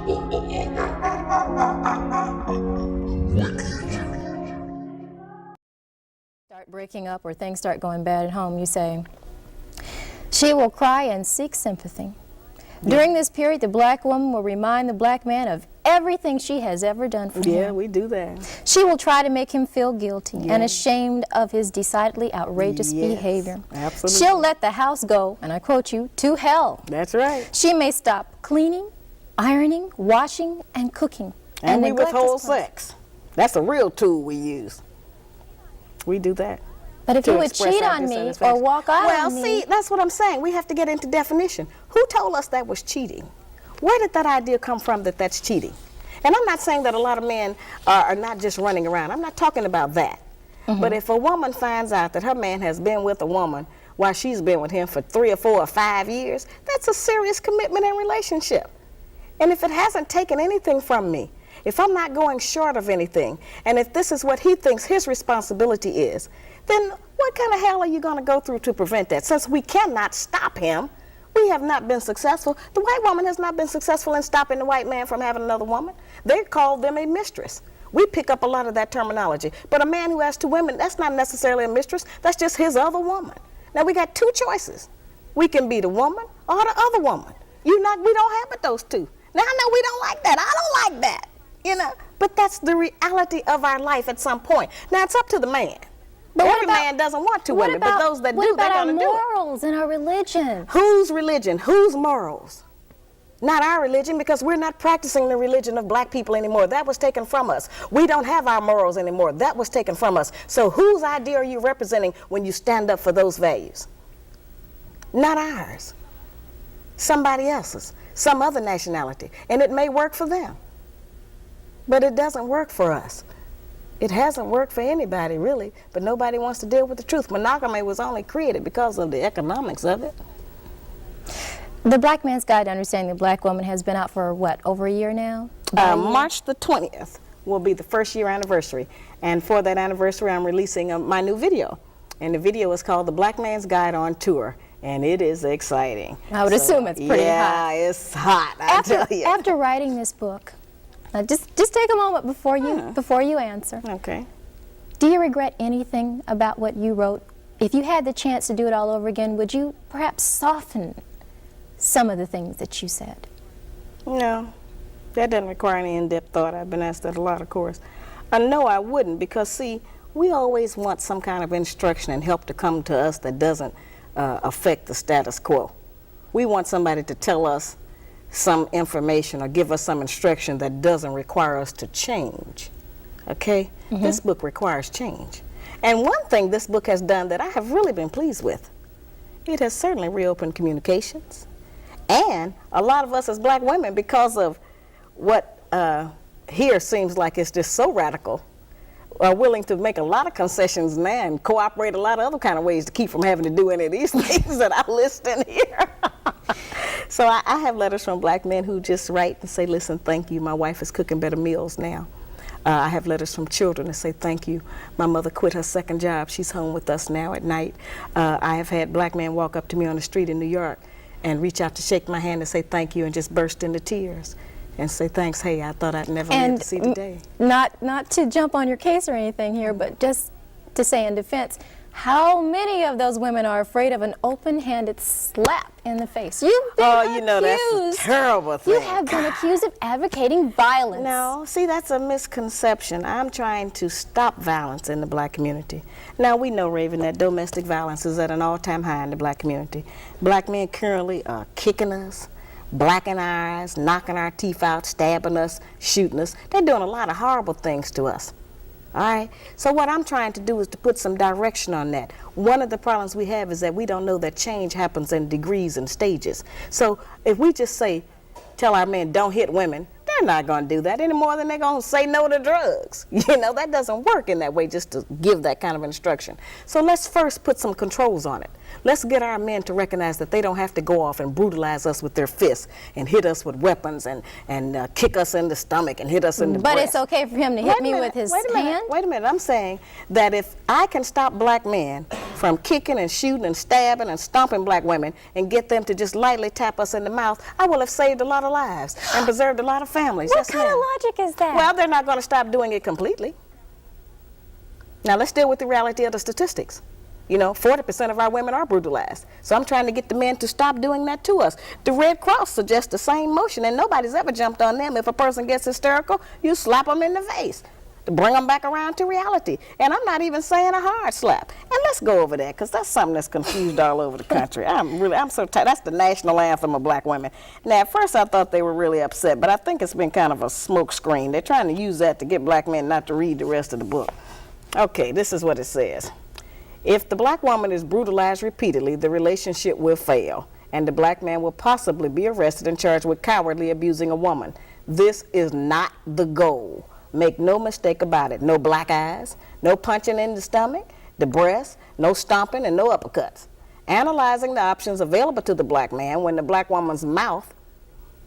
Start breaking up or things start going bad at home, you say, she will cry and seek sympathy. Yeah. During this period, the black woman will remind the black man of everything she has ever done for him. Yeah, we do that. She will try to make him feel guilty and ashamed of his decidedly outrageous behavior. Absolutely. She'll let the house go, and I quote you, to hell. That's right. She may stop cleaning, ironing, washing, and cooking. And we withhold sex. That's a real tool we use. We do that. But if you would cheat on me or walk out on me... Well, see, that's what I'm saying. We have to get into definition. Who told us that was cheating? Where did that idea come from that that's cheating? And I'm not saying that a lot of men are not just running around. I'm not talking about that. But if a woman finds out that her man has been with a woman while she's been with him for 3 or 4 or 5 years, that's a serious commitment and relationship. And if it hasn't taken anything from me, if I'm not going short of anything, and if this is what he thinks his responsibility is, then what kind of hell are you going to go through to prevent that? Since we cannot stop him, we have not been successful. The white woman has not been successful in stopping the white man from having another woman. They call them a mistress. We pick up a lot of that terminology. But a man who has 2 women, that's not necessarily a mistress. That's just his other woman. Now we got 2 choices. We can be the woman or the other woman. We don't have but those 2. Now I know we don't like that. I don't like that. You know, but that's the reality of our life at some point. Now it's up to the man. But every man doesn't want 2 women, but those that do, they're going to do it. What about our morals and our religion? Whose religion? Whose morals? Not our religion, because we're not practicing the religion of black people anymore. That was taken from us. We don't have our morals anymore. That was taken from us. So whose idea are you representing when you stand up for those values? Not ours. Somebody else's. Some other nationality. And it may work for them. But it doesn't work for us. It hasn't worked for anybody, really, but nobody wants to deal with the truth. Monogamy was only created because of the economics of it. The Black Man's Guide to Understanding the Black Woman has been out for, what, over a year now? March the 20th will be the 1st year anniversary. And for that anniversary, I'm releasing my new video. And the video is called The Black Man's Guide on Tour. And it is exciting. I would assume it's pretty hot. Yeah, it's hot, I tell you. After writing this book, just take a moment before you answer. Okay. Do you regret anything about what you wrote? If you had the chance to do it all over again, would you perhaps soften some of the things that you said? No, that doesn't require any in-depth thought. I've been asked that a lot, of course. No, I wouldn't, because see, we always want some kind of instruction and help to come to us that doesn't affect the status quo. We want somebody to tell us some information or give us some instruction that doesn't require us to change. Okay? This book requires change. And one thing this book has done that I have really been pleased with, it has certainly reopened communications. And a lot of us as black women, because of what here seems like it's just so radical, are willing to make a lot of concessions now and cooperate a lot of other kind of ways to keep from having to do any of these things that I list in here. So I have letters from black men who just write and say, listen, thank you, my wife is cooking better meals now. I have letters from children that say, thank you, my mother quit her 2nd job, she's home with us now at night. I have had black men walk up to me on the street in New York and reach out to shake my hand and say thank you and just burst into tears and say, thanks, hey, I thought I'd never live to see the day. Not to jump on your case or anything here, but just to say in defense, how many of those women are afraid of an open-handed slap in the face? You've been accused. You know, that's a terrible thing. You have been accused of advocating violence. No, see, that's a misconception. I'm trying to stop violence in the black community. Now, we know, Raven, that domestic violence is at an all-time high in the black community. Black men currently are kicking us, blacking our eyes, knocking our teeth out, stabbing us, shooting us. They're doing a lot of horrible things to us. All right, so what I'm trying to do is to put some direction on that. One of the problems we have is that we don't know that change happens in degrees and stages. So if we just tell our men don't hit women, they're not going to do that any more than they're going to say no to drugs. You know, that doesn't work in that way, just to give that kind of instruction. So let's first put some controls on it. Let's get our men to recognize that they don't have to go off and brutalize us with their fists and hit us with weapons and kick us in the stomach and hit us in the breast. But it's okay for him to hit me with his hand? Wait a minute. I'm saying that if I can stop black men from kicking and shooting and stabbing and stomping black women and get them to just lightly tap us in the mouth, I will have saved a lot of lives and preserved a lot of families. What kind of logic is that? Well, they're not going to stop doing it completely. Now, let's deal with the reality of the statistics. 40% of our women are brutalized. So I'm trying to get the men to stop doing that to us. The Red Cross suggests the same motion, and nobody's ever jumped on them. If a person gets hysterical, you slap them in the face to bring them back around to reality. And I'm not even saying a hard slap. And let's go over that, because that's something that's confused all over the country. I'm so tired. That's the national anthem of black women. Now, at first I thought they were really upset, but I think it's been kind of a smoke screen. They're trying to use that to get black men not to read the rest of the book. Okay, this is what it says. If the black woman is brutalized repeatedly, the relationship will fail, and the black man will possibly be arrested and charged with cowardly abusing a woman. This is not the goal. Make no mistake about it. No black eyes, no punching in the stomach, the breast, no stomping, and no uppercuts. Analyzing the options available to the black man when the black woman's mouth,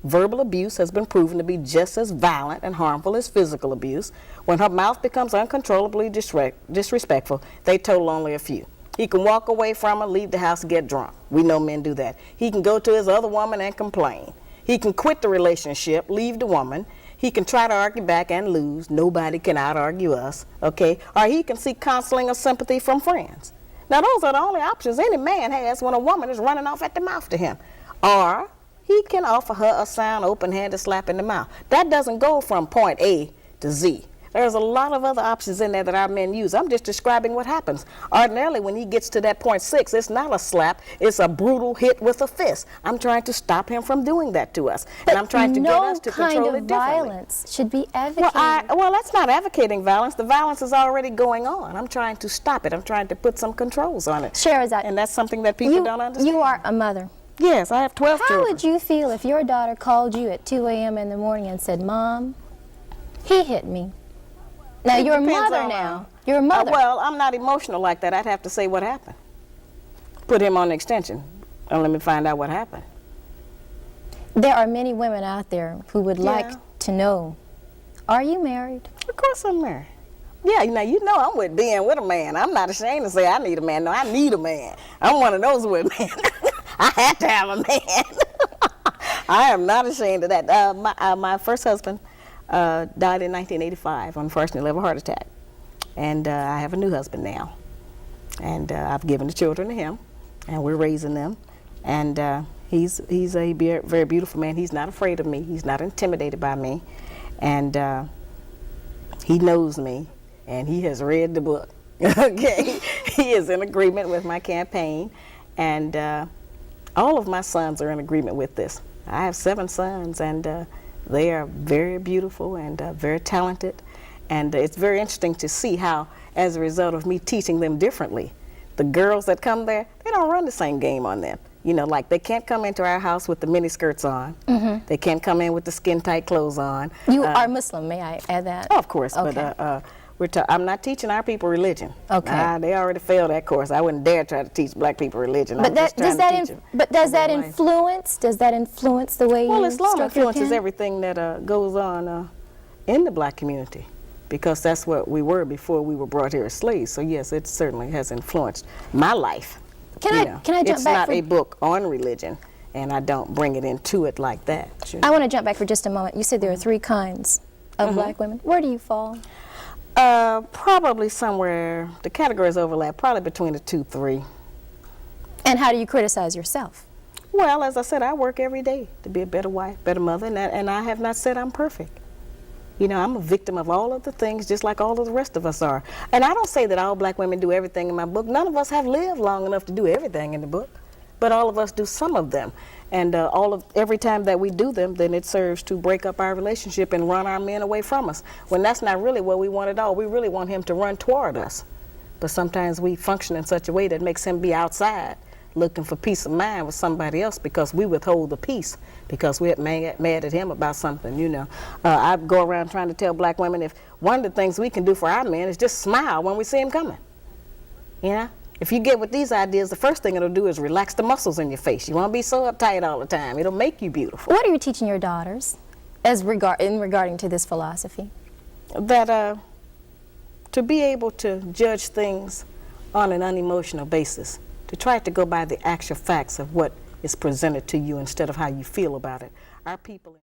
verbal abuse has been proven to be just as violent and harmful as physical abuse. When her mouth becomes uncontrollably disrespectful, they total only a few. He can walk away from her, leave the house, get drunk. We know men do that. He can go to his other woman and complain. He can quit the relationship, leave the woman. He can try to argue back and lose. Nobody can out-argue us, okay? Or he can seek counseling or sympathy from friends. Now, those are the only options any man has when a woman is running off at the mouth to him. Or he can offer her a sound, open-handed slap in the mouth. That doesn't go from point A to Z. There's a lot of other options in there that our men use. I'm just describing what happens. Ordinarily, when he gets to that point 6, it's not a slap, it's a brutal hit with a fist. I'm trying to stop him from doing that to us. And I'm trying to get us to control it differently. No kind of violence should be advocated. Well, that's not advocating violence. The violence is already going on. I'm trying to stop it. I'm trying to put some controls on it. Shahrazad, and that's something that people don't understand. You are a mother. Yes, I have 12 children. How would you feel if your daughter called you at 2 a.m. in the morning and said, Mom, he hit me? Now, you're a mother now. You're a mother. Well, I'm not emotional like that. I'd have to say what happened. Put him on the extension and let me find out what happened. There are many women out there who would like to know, are you married? Of course I'm married. Yeah, now you know I'm with being with a man. I'm not ashamed to say I need a man. No, I need a man. I'm one of those with men. I had to have a man. I am not ashamed of that. My first husband died in 1985, unfortunately, of a heart attack. And I have a new husband now. And I've given the children to him, and we're raising them. And he's a very beautiful man. He's not afraid of me. He's not intimidated by me. And he knows me, and he has read the book. Okay? He is in agreement with my campaign. And all of my sons are in agreement with this. I have 7 sons, and they are very beautiful and very talented. And it's very interesting to see how, as a result of me teaching them differently, the girls that come there, they don't run the same game on them. You know, like they can't come into our house with the mini skirts on. Mm-hmm. They can't come in with the skin tight clothes on. You are Muslim, may I add that? Oh, of course, okay. But I'm not teaching our people religion. Okay. They already failed that course. I wouldn't dare try to teach black people religion. But does that influence the way you Islam stroke your influences pen? everything that goes on in the black community, because that's what we were before we were brought here as slaves. So yes, it certainly has influenced my life. Can I jump back? It's not a book on religion, and I don't bring it into it like that. Sure. I want to jump back for just a moment. You said there are 3 kinds of black women. Where do you fall? Probably somewhere, the categories overlap, probably between the 2, 3. And how do you criticize yourself? Well, as I said, I work every day to be a better wife, better mother, and I have not said I'm perfect. You know, I'm a victim of all of the things just like all of the rest of us are. And I don't say that all black women do everything in my book. None of us have lived long enough to do everything in the book, but all of us do some of them. And every time that we do them, then it serves to break up our relationship and run our men away from us, when that's not really what we want at all. We really want him to run toward us. But sometimes we function in such a way that makes him be outside looking for peace of mind with somebody else, because we withhold the peace because we're mad at him about something, you know. I go around trying to tell black women, if one of the things we can do for our men is just smile when we see him coming, you know. If you get with these ideas, the first thing it'll do is relax the muscles in your face. You won't be so uptight all the time. It'll make you beautiful. What are you teaching your daughters regarding to this philosophy? That to be able to judge things on an unemotional basis, to try to go by the actual facts of what is presented to you instead of how you feel about it. Our people